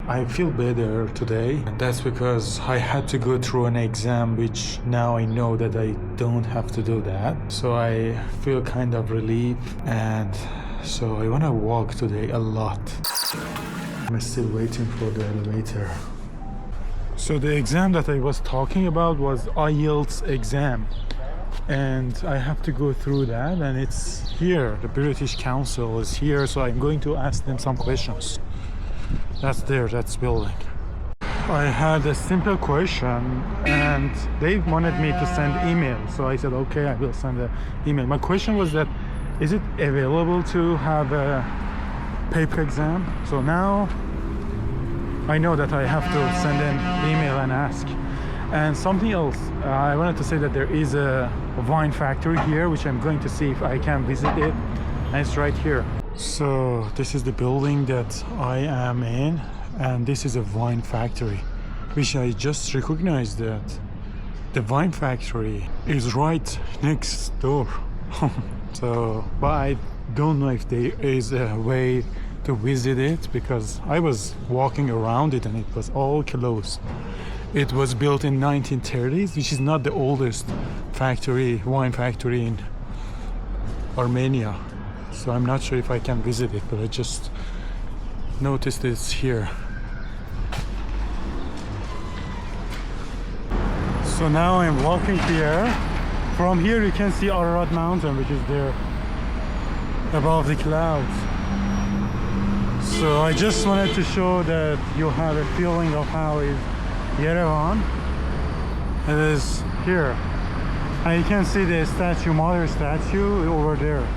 I feel better today, and that's because I had to go through an exam, which now I know that I don't have to do that. So I feel kind of relieved, and so I want to walk today a lot. I'm still waiting for the elevator. So the exam that I was talking about was IELTS exam, and I have to go through that, and it's here. The British Council is here, so I'm going to ask them some questions. That's there, that's building. I had a simple question and they wanted me to send email, so I said okay, I will send an email. My question was that, is it available to have a paper exam? So now I know that I have to send an email and ask. And something else, I wanted to say that there is a wine factory here, which I'm going to see if I can visit it, and it's right here. So this is the building that I am in, and this is a wine factory, which I just recognized that the wine factory is right next door. So, but I don't know if there is a way to visit it, because I was walking around it and it was all closed. It was built in 1930s, which is not the oldest factory, wine factory in Armenia. So I'm not sure if I can visit it, but I just noticed it's here. So now I'm walking here. From here you can see Ararat Mountain, which is there above the clouds. So I just wanted to show that you have a feeling of how is Yerevan. It is here. And you can see the statue, mother statue over there,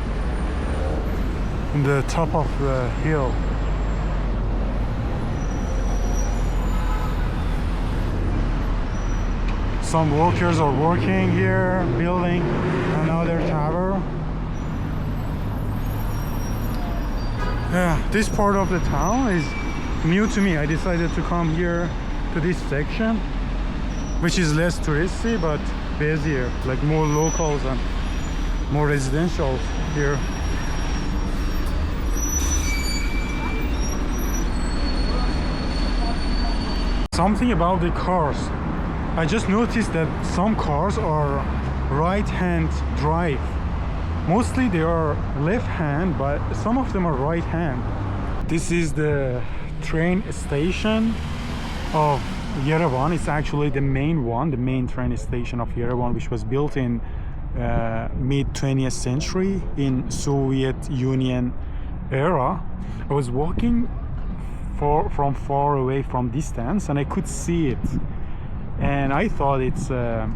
in the top of the hill. Some workers are working here, building another tower. Yeah, this part of the town is new to me. I decided to come here to this section, which is less touristy but busier, like more locals and more residential here. Something about the cars. I just noticed that some cars are right-hand drive. Mostly they are left-hand, but some of them are right-hand. This is the train station of Yerevan. It's actually the main one, the main train station of Yerevan, which was built in mid-20th century in Soviet Union era. I was walking from far away from distance and I could see it, and I thought it's a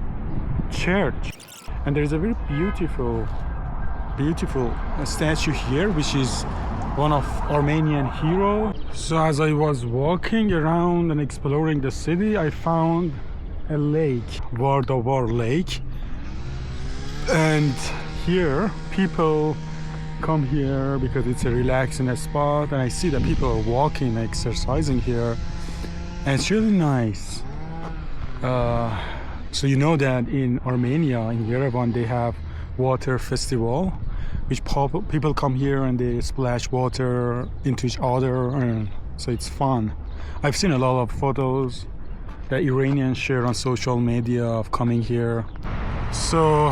church. And there's a very beautiful statue here, which is one of Armenian hero. So as I was walking around and exploring the city, I found a lake, Vardavar Lake, and here people come here because it's a relaxing spot, and I see that people are walking, exercising here, and it's really nice. So you know that in Armenia, in Yerevan, they have water festival, which people come here and they splash water into each other, and so it's fun. I've seen a lot of photos that Iranians share on social media of coming here. So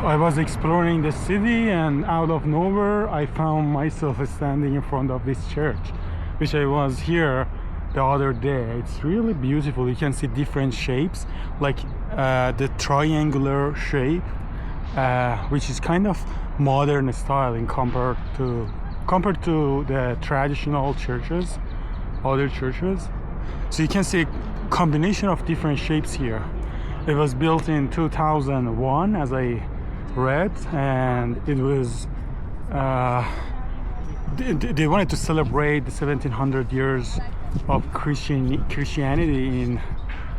I was exploring the city, and out of nowhere I found myself standing in front of this church, which I was here the other day. It's really beautiful. You can see different shapes, like the triangular shape, which is kind of modern style in compared to the traditional churches, other churches. So you can see a combination of different shapes here. It was built in 2001, as I read, and it was they wanted to celebrate the 1700 years of Christianity in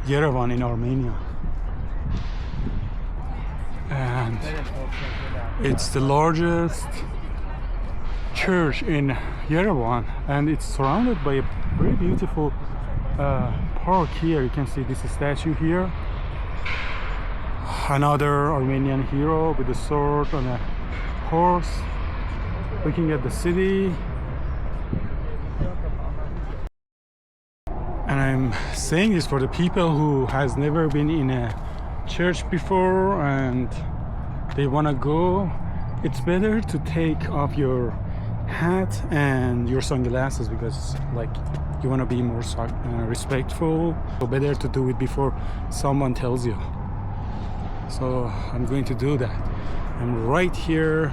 Yerevan, in Armenia. And it's the largest church in Yerevan, and it's surrounded by a very beautiful park here. You can see this statue here, another Armenian hero with a sword on a horse looking at the city. I'm saying this for the people who has never been in a church before and they want to go. It's better to take off your hat and your sunglasses because like you want to be more respectful. So better to do it before someone tells you. So I'm going to do that. I'm right here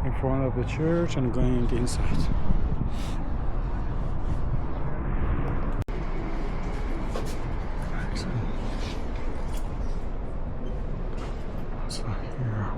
in front of the church and going inside. So here.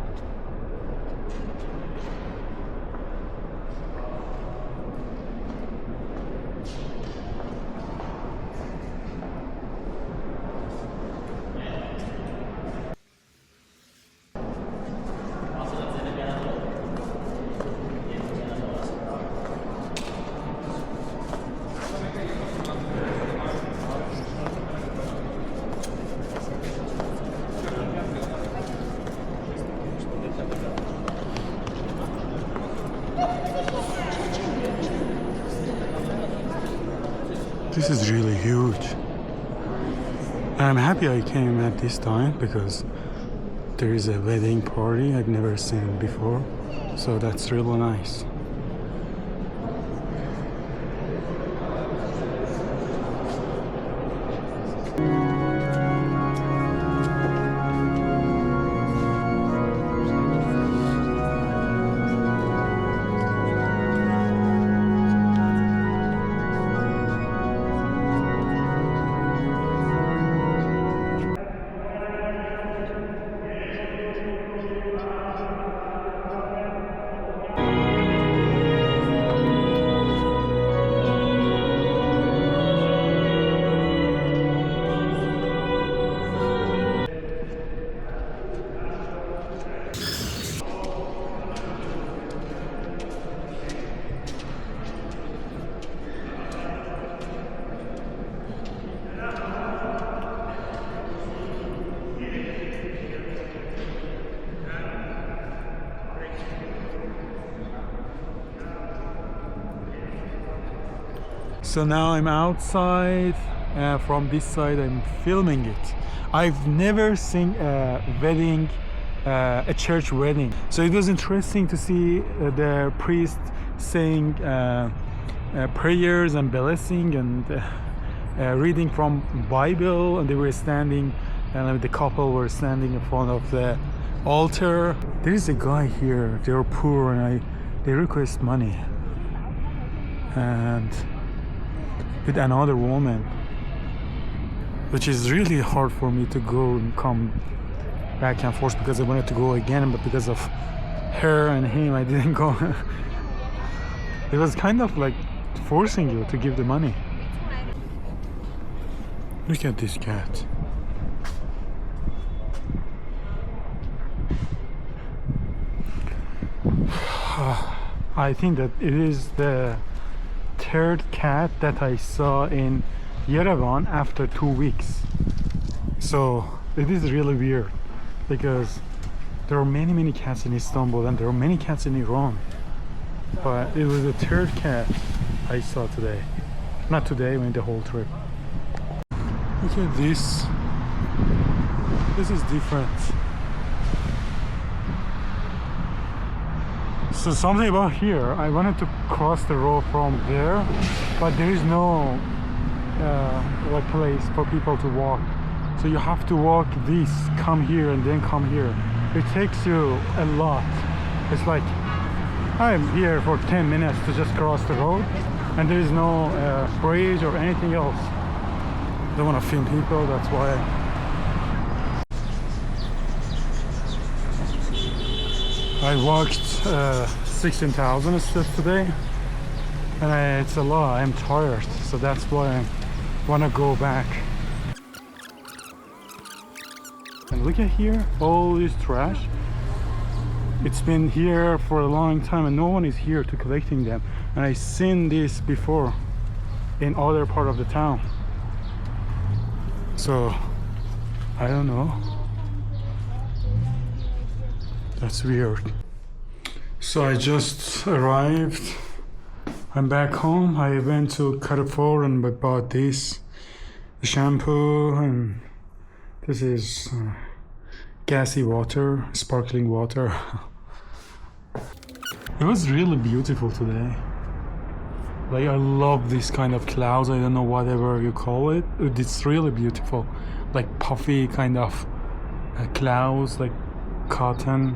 This is really huge. And I'm happy I came at this time because there is a wedding party I've never seen before. So that's really nice. So now I'm outside. From this side I'm filming it. I've never seen a wedding, a church wedding. So it was interesting to see the priest saying prayers and blessing and reading from Bible, and they were standing, and the couple were standing in front of the altar. There is a guy here, they're poor, and they request money, and with another woman, which is really hard for me to go and come back and forth because I wanted to go again, but because of her and him I didn't go. It was kind of like forcing you to give the money. Look at this cat. I think that it is the third cat that I saw in Yerevan after 2 weeks. So it is really weird because there are many cats in Istanbul and there are many cats in Iran, but it was the third cat I saw today. Not today, I mean the whole trip. Look at this. This is different. So something about here, I wanted to cross the road from there, but there is no like place for people to walk. So you have to walk this, come here and then come here. It takes you a lot. It's like I'm here for 10 minutes to just cross the road, and there is no bridge or anything else. I don't want to film people, that's why. I walked 16,000 steps today, and it's a lot. I'm tired, so that's why I want to go back. And look at here, all this trash. It's been here for a long time and no one is here to collecting them. And I've seen this before in other part of the town. So I don't know. That's weird. So I just arrived I'm back home. I went to Carrefour and I bought this, the shampoo, and this is gassy water, sparkling water. It was really beautiful today. Like, I love this kind of clouds. I don't know whatever you call it. It's really beautiful. Like puffy kind of clouds, like cotton.